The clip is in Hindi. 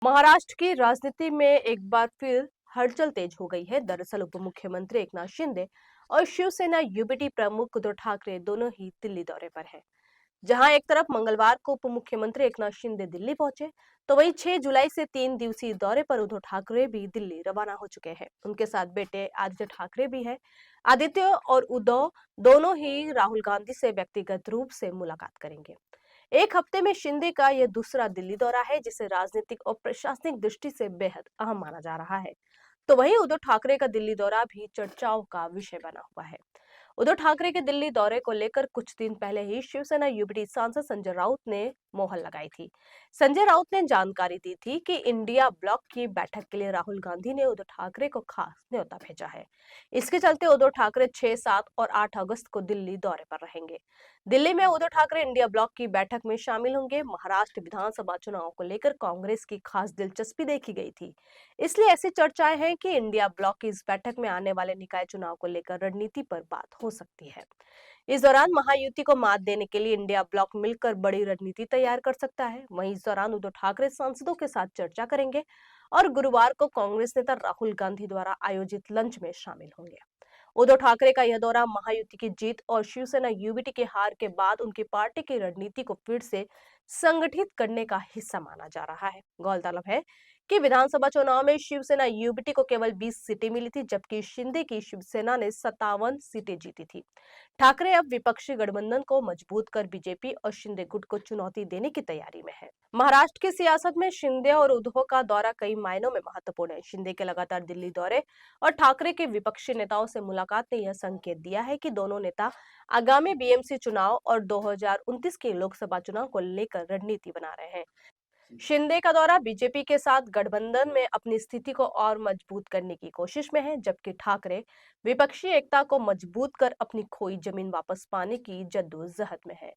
महाराष्ट्र की राजनीति में एक बार फिर हलचल तेज हो गई है। दरअसल उप मुख्यमंत्री एकनाथ शिंदे और शिवसेना यूबीटी प्रमुख उद्धव ठाकरे दोनों ही दिल्ली दौरे पर हैं। जहां एक तरफ मंगलवार को उप मुख्यमंत्री एकनाथ शिंदे दिल्ली पहुंचे, तो वहीं 6 जुलाई से 3 दिवसीय दौरे पर उद्धव ठाकरे भी दिल्ली रवाना हो चुके हैं। उनके साथ बेटे आदित्य ठाकरे भी हैं। आदित्य और उद्धव दोनों ही राहुल गांधी से व्यक्तिगत रूप से मुलाकात करेंगे। एक हफ्ते में शिंदे का यह दूसरा दिल्ली दौरा है, जिसे राजनीतिक और प्रशासनिक दृष्टि से बेहद अहम माना जा रहा है। तो वहीं उद्धव ठाकरे का दिल्ली दौरा भी चर्चाओं का विषय बना हुआ है। उद्धव ठाकरे के दिल्ली दौरे को लेकर कुछ दिन पहले ही शिवसेना यूबीटी सांसद संजय राउत ने मोहर लगाई थी। संजय राउत ने जानकारी दी थी कि इंडिया ब्लॉक की बैठक के लिए राहुल गांधी ने उद्धव ठाकरे को खास न्योता भेजा है। इसके चलते उद्धव ठाकरे 6, 7 और 8 अगस्त को दिल्ली दौरे पर रहेंगे। दिल्ली में उद्धव ठाकरे इंडिया ब्लॉक की बैठक में शामिल होंगे। महाराष्ट्र विधानसभा चुनाव को लेकर कांग्रेस की खास दिलचस्पी देखी गई थी। इसलिए ऐसी चर्चाएं हैं कि इंडिया ब्लॉक की इस बैठक में आने वाले निकाय चुनाव को लेकर रणनीति पर बात हो सकती है। इस दौरान महायुति को मात देने के लिए इंडिया ब्लॉक मिलकर बड़ी रणनीति तैयार कर सकता है। वहीं इस दौरान उद्धव ठाकरे सांसदों के साथ चर्चा करेंगे और गुरुवार को कांग्रेस नेता राहुल गांधी द्वारा आयोजित लंच में शामिल होंगे। उद्धव ठाकरे का यह दौरा महायुति की जीत और शिवसेना यूबीटी के हार के बाद उनकी पार्टी की रणनीति को फिर से संगठित करने का हिस्सा माना जा रहा है। गौरतलब है कि विधानसभा चुनाव में शिवसेना यूबीटी को केवल 20 सीटें मिली थी, जबकि शिंदे की शिवसेना ने 57 सीटें जीती थी। ठाकरे अब विपक्षी गठबंधन को मजबूत कर बीजेपी और शिंदे गुट को चुनौती देने की तैयारी में है। महाराष्ट्र की सियासत में शिंदे और उद्धव का दौरा कई मायनों में महत्वपूर्ण है। शिंदे के लगातार दिल्ली दौरे और ठाकरे के विपक्षी नेताओं से मुलाकात ने यह संकेत दिया है कि दोनों नेता आगामी बीएमसी चुनाव और 2029 के लोकसभा चुनाव को लेकर रणनीति बना रहे हैं। शिंदे का दौरा बीजेपी के साथ गठबंधन में अपनी स्थिति को और मजबूत करने की कोशिश में है, जबकि ठाकरे विपक्षी एकता को मजबूत कर अपनी खोई जमीन वापस पाने की जद्दोजहद में है।